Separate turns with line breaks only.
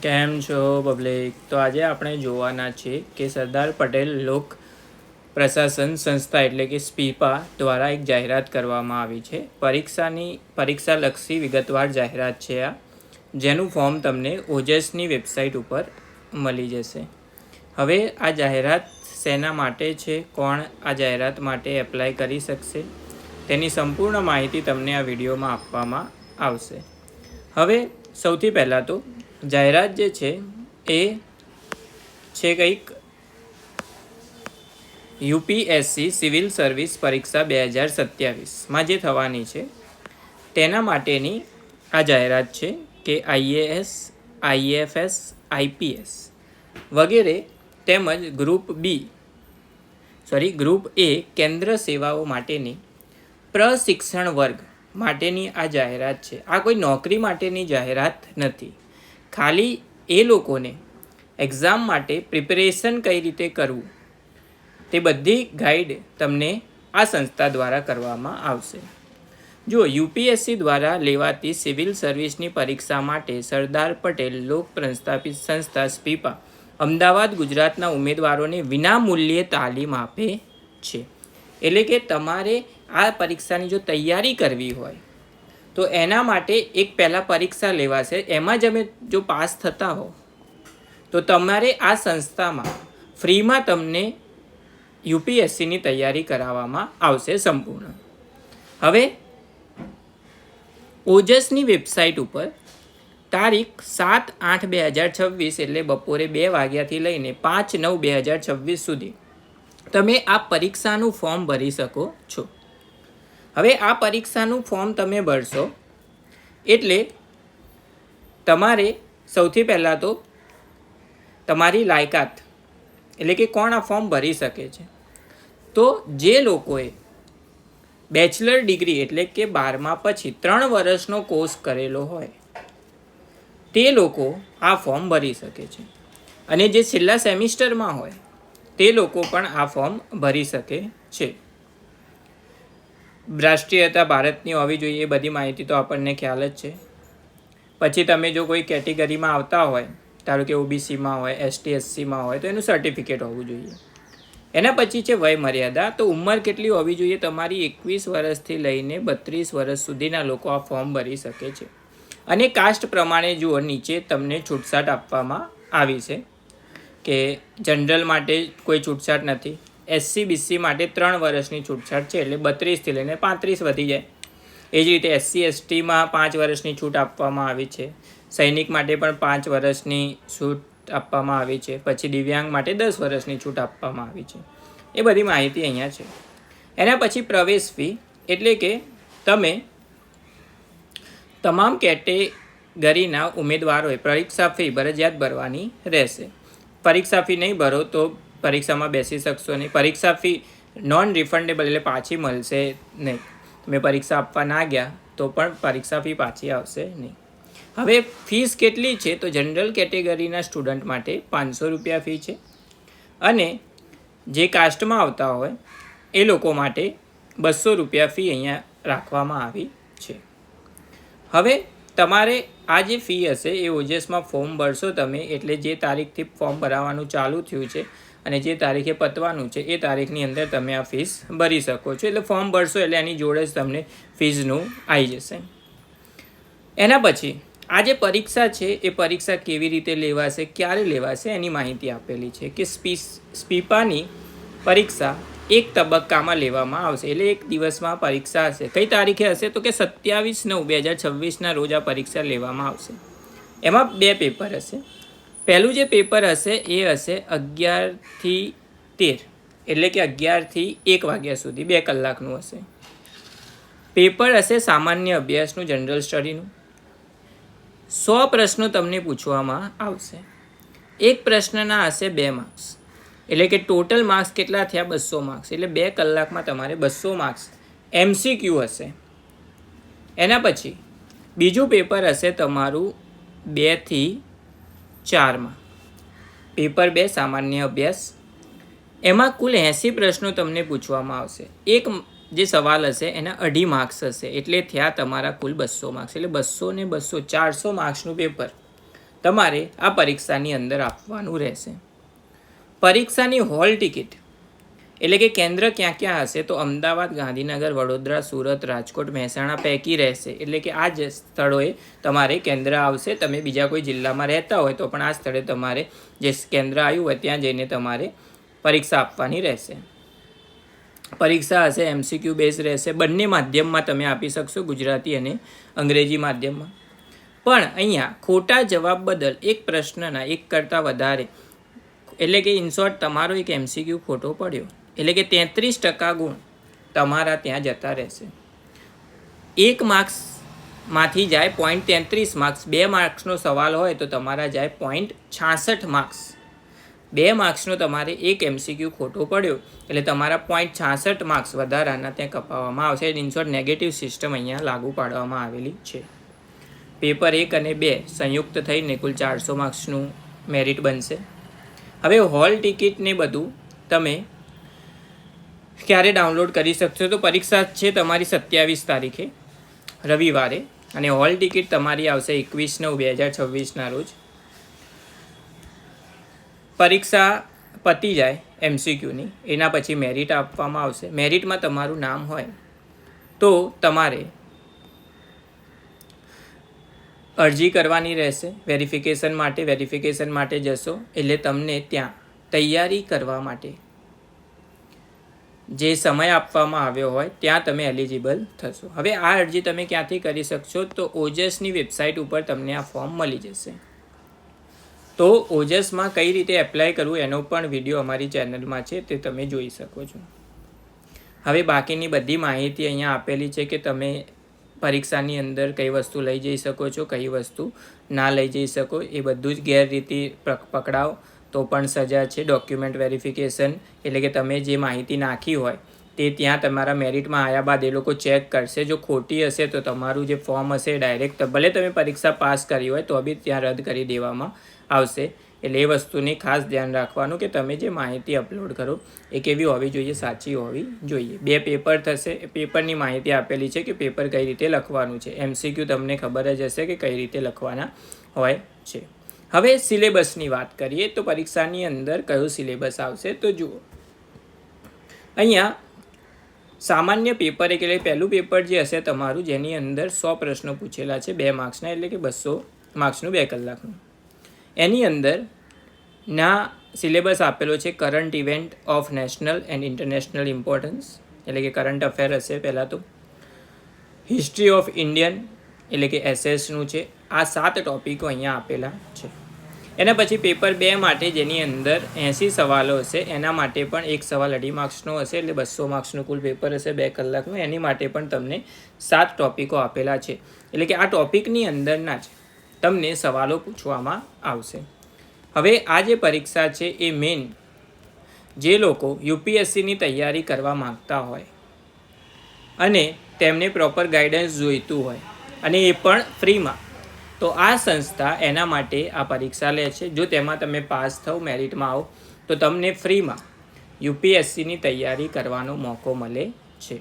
કેમ છો પબ્લિક? તો આજે આપણે જોવાના છે કે સરદાર પટેલ લોક પ્રશાસન સંસ્થા એટલે કે સ્પીપા દ્વારા એક જાહેરાત કરવામાં આવી છે. પરીક્ષાલક્ષી વિગતવાર જાહેરાત છે આ, જેનું ફોર્મ તમને ઓજસની વેબસાઇટ ઉપર મળી જશે. હવે આ જાહેરાત શેના માટે છે, કોણ આ જાહેરાત માટે એપ્લાય કરી શકશે, તેની સંપૂર્ણ માહિતી તમને આ વિડીયોમાં આપવામાં આવશે. હવે સૌથી પહેલાં તો જાહેરાત જે છે એ છે કંઈક યુપીએસસી સિવિલ સર્વિસ પરીક્ષા 2027માં જે થવાની છે તેના માટેની આ જાહેરાત છે કે આઈએએસ, આઈએફએસ, આઈપીએસ વગેરે તેમજ ગ્રુપ એ કેન્દ્ર સેવાઓ માટેની પ્રશિક્ષણ વર્ગ માટેની આ જાહેરાત છે. આ કોઈ નોકરી માટેની જાહેરાત નથી. ખાલી એ લોકોને એક્ઝામ માટે પ્રિપેરેશન કઈ રીતે કરવું તે બધી ગાઈડ તમને આ સંસ્થા દ્વારા કરવામાં આવશે. જો યુપીએસસી દ્વારા લેવાતી સિવિલ સર્વિસની પરીક્ષા માટે સરદાર પટેલ લોક પ્રસ્થાપિત સંસ્થા સ્પીપા અમદાવાદ ગુજરાતના ઉમેદવારોને વિનામૂલ્યે તાલીમ આપે છે. એટલે કે તમારે આ પરીક્ષાની જો તૈયારી કરવી હોય તો એના માટે એક પહેલાં પરીક્ષા લેવાશે. એમાં જ અમે જો પાસ થતા હો તો તમારે આ સંસ્થામાં ફ્રીમાં તમને યુપીએસસીની તૈયારી કરાવવામાં આવશે સંપૂર્ણ. હવે ઓજસની વેબસાઇટ ઉપર તારીખ 7/8/2026 એટલે બપોરે 2 વાગ્યાથી લઈને 5/9/2026 સુધી તમે આ પરીક્ષાનું ફોર્મ ભરી શકો છો. હવે આ પરીક્ષાનું ફોર્મ તમે ભરશો એટલે તમારે સૌથી પહેલાં તો તમારી લાયકાત એટલે કે કોણ આ ફોર્મ ભરી શકે છે, તો જે લોકોએ બેચલર ડિગ્રી એટલે કે 12મા પછી 3 વર્ષનો કોર્સ કરેલો હોય તે લોકો આ ફોર્મ ભરી શકે છે. અને જે છેલ્લા સેમિસ્ટરમાં હોય તે લોકો પણ આ ફોર્મ ભરી શકે છે. રાષ્ટ્રીયતા ભારતની હોવી જોઈએ એ બધી માહિતી તો આપણને ખ્યાલ જ છે. પછી તમે જો કોઈ કેટેગરીમાં આવતા હોય, ધારો કે ઓબીસીમાં હોય, એસટી એસસીમાં હોય તો એનું સર્ટિફિકેટ હોવું જોઈએ. એના પછી છે વય મર્યાદા. તો ઉંમર કેટલી હોવી જોઈએ? તમારી 21 વર્ષથી લઈને 32 વર્ષ સુધીના લોકો આ ફોર્મ ભરી શકે છે. અને કાસ્ટ પ્રમાણે જુઓ, નીચે તમને છૂટછાટ આપવામાં આવી છે કે જનરલ માટે કોઈ છૂટછાટ નથી. એસસી બીસી માટે 3 વર્ષની છૂટછાટ છે, એટલે 32થી લઈને 35 વધી જાય. એ જ રીતે એસસી એસટીમાં 5 વર્ષની છૂટ આપવામાં આવી છે. સૈનિક માટે પણ 5 વર્ષની છૂટ આપવામાં આવી છે. પછી દિવ્યાંગ માટે 10 વર્ષની છૂટ આપવામાં આવી છે. એ બધી માહિતી અહીંયા છે. એના પછી પ્રવેશ ફી એટલે કે તમે તમામ કેટેગરીના ઉમેદવારોએ પરીક્ષા ફી ફરજિયાત ભરવાની રહેશે. પરીક્ષા ફી નહીં ભરો તો પરીક્ષામાં બેસી શકશો નહીં. પરીક્ષા ફી નોન રિફંડેબલ એટલે પાછી મળશે નહીં. તમે પરીક્ષા આપવા ના ગયા તો પણ પરીક્ષા ફી પાછી આવશે નહીં. હવે ફીસ કેટલી છે? તો જનરલ કેટેગરીના સ્ટુડન્ટ માટે 500 રૂપિયા ફી છે. અને જે કાસ્ટમાં આવતા હોય એ લોકો માટે 200 રૂપિયા ફી અહીંયા રાખવામાં આવી છે. હવે તમારે આ જે ફી હશે એ ઓજસમાં ફોર્મ ભરશો તમે એટલે જે તારીખથી ફોર્મ ભરાવાનું ચાલુ થયું છે અને જે તારીખે પતવાનું છે એ તારીખની અંદર તમે આ ફીસ ભરી શકો છો. એટલે ફોર્મ ભરશો એટલે એની જોડે જ તમને ફીઝનું આવી જશે. એના પછી આ જે પરીક્ષા છે એ પરીક્ષા કેવી રીતે લેવાશે, ક્યારે લેવાશે એની માહિતી આપેલી છે કે સ્પીપાની પરીક્ષા એક તબક્કામાં લેવામાં આવશે. એટલે એક દિવસમાં પરીક્ષા હશે. કઈ તારીખે હશે? તો કે 27/9/2026ના રોજ આ પરીક્ષા લેવામાં આવશે. એમાં 2 પેપર હશે. પહેલું જે પેપર હશે એ હશે 11થી 13 એટલે કે 11થી 1 વાગ્યા સુધી 2 કલાકનું હશે. પેપર હશે સામાન્ય અભ્યાસનું, જનરલ સ્ટડીનું. 100 પ્રશ્નો તમને પૂછવામાં આવશે. એક પ્રશ્નના હશે 2 માર્ક્સ એટલે કે ટોટલ માર્ક્સ કેટલા થયા? 200 માર્ક્સ. એટલે 2 કલાકમાં તમારે 200 માર્ક્સ એમસીક્યુ હશે. એના પછી બીજું પેપર હશે તમારું 2 થી 4માં. પેપર 2 સામાન્ય અભ્યાસ. એમાં કુલ 80 પ્રશ્નો તમને પૂછવામાં આવશે. એક જે સવાલ હશે એના 2.5 માર્ક્સ હશે એટલે થયા તમારા કુલ 200 માર્ક્સ. એટલે 200 ને 200 400 માર્ક્સનું પેપર તમારે આ પરીક્ષાની અંદર આપવાનું રહેશે. પરીક્ષાની હોલ ટિકિટ એટલે કે કેન્દ્ર ક્યાં ક્યાં હશે તો અમદાવાદ, ગાંધીનગર, વડોદરા, સુરત, રાજકોટ, મહેસાણા પૈકી રહેશે. એટલે કે આ જ સ્થળોએ તમારે કેન્દ્ર આવશે. તમે બીજા કોઈ જિલ્લામાં રહેતા હોય તો પણ આ સ્થળે તમારે જે કેન્દ્ર આવ્યું હોય ત્યાં જઈને તમારે પરીક્ષા આપવાની રહેશે. પરીક્ષા હશે MCQ બેઝ રહેશે. બંને માધ્યમમાં તમે આપી શકશો, ગુજરાતી અને અંગ્રેજી માધ્યમમાં. પણ અહીંયા ખોટા જવાબ બદલ એક પ્રશ્નના એક કરતાં વધારે એટલે કે ઇન શોર્ટ તમારો એક MCQ ખોટો પડ્યો એટલે કે 33% ગુણ તમારા ત્યાં જતા રહેશે. 1 માર્ક્સમાંથી જાય 0.33 માર્ક્સ. 2 માર્ક્સનો સવાલ હોય તો તમારા જાય 0.66 માર્ક્સ. 2 માર્ક્સનો તમારે એક MCQ ખોટો પડ્યો એટલે તમારા 0.66 માર્ક્સ વધારાના ત્યાં કપાવવામાં આવશે. ઇન શોર્ટ નેગેટિવ સિસ્ટમ અહીંયા લાગુ પાડવામાં આવેલી છે. પેપર 1 અને 2 સંયુક્ત થઈને કુલ 400 માર્ક્સનું મેરિટ બનશે. હવે હોલ ટિકિટને બધું તમે ક્યારે ડાઉનલોડ કરી શકશો તો પરીક્ષા છે તમારી 27 તારીખે રવિવારે અને હોલ ટિકિટ તમારી આવશે 21/9/2026ના રોજ. પરીક્ષા પતી જાય MCQની એના પછી મેરિટ આપવામાં આવશે. મેરિટમાં તમારું નામ હોય તો તમારે અરજી કરવાની રહેશે વેરિફિકેશન માટે જશો એટલે તમને ત્યાં તૈયારી કરવા માટે જે સમય આપવામાં આવ્યો હોય ત્યાં તમે એલિજિબલ થશો. હવે આ અરજી તમે ક્યાંથી કરી શકશો તો ઓજસની વેબસાઇટ ઉપર તમને આ ફોર્મ મળી જશે. તો ઓજસમાં કઈ રીતે એપ્લાય કરવું એનો પણ વિડીયો અમારી ચેનલમાં છે, તે તમે જોઈ શકો છો. હવે બાકીની બધી માહિતી અહીંયા આપેલી છે કે તમે પરીક્ષાની અંદર કઈ વસ્તુ લઈ જઈ શકો છો, કઈ વસ્તુ ના લઈ જઈ શકો. એ બધું જ ગેરરીતિ પકડાવ તો પણ સજા છે. ડોક્યુમેન્ટ વેરિફિકેશન એટલે કે તમે જે માહિતી નાખી હોય તે ત્યાં તમારા મેરિટમાં આવ્યા બાદ એ લોકો ચેક કરશે. જો ખોટી હશે તો તમારું જે ફોર્મ હશે ડાયરેક્ટ ભલે તમે પરીક્ષા પાસ કરી હોય તો બી ત્યાં રદ કરી દેવામાં આવશે. એટલે એ વસ્તુની ખાસ ધ્યાન રાખવાનું કે તમે જે માહિતી અપલોડ કરો એ કેવી હોવી જોઈએ, સાચી હોવી જોઈએ. 2 પેપર થશે. પેપરની માહિતી આપેલી છે કે પેપર કઈ રીતે લખવાનું છે. MCQ તમને ખબર જ હશે કે કઈ રીતે લખવાના હોય છે. હવે સિલેબસની વાત કરીએ તો પરીક્ષાની અંદર કયો સિલેબસ આવશે તો જુઓ. અહીંયા સામાન્ય પેપર એટલે પહેલું પેપર જે હશે તમારું જેની અંદર 100 પ્રશ્નો પૂછેલા છે 2 માર્ક્સના એટલે કે 200 માર્ક્સનું 2 કલાકનું. એની અંદર ના સિલેબસ આપેલો છે current event of national and international importance એટલે કે કરંટ અફેર હશે. પહેલાં તો હિસ્ટ્રી ઓફ ઇન્ડિયન એટલે કે SS નું છે. આ 7 ટોપિકો અહીંયા આપેલા છે. એના પછી પેપર 2 માટે જેની અંદર 80 સવાલો હશે એના માટે પણ એક સવાલ 2.5 માર્ક્સનો હશે એટલે 200 માર્ક્સનું કુલ પેપર હશે 2 કલાકનું. એની માટે પણ તમને 7 ટોપિકો આપેલા છે એટલે કે આ ટોપિકની અંદરના જ તમને સવાલો પૂછવામાં આવશે. હવે આ જે પરીક્ષા છે એ મેઇન જે લોકો UPSCની તૈયારી કરવા માગતા હોય અને તેમને પ્રોપર ગાઈડન્સ જોઈતું હોય અને એ પણ ફ્રીમાં તો આ સંસ્થા એના માટે આ પરીક્ષા લે છે. જો તેમાં તમે પાસ થાવ મેરિટમાં આવો તો તમને ફ્રીમાં UPSCની તૈયારી કરવાનો મોકો મળે છે.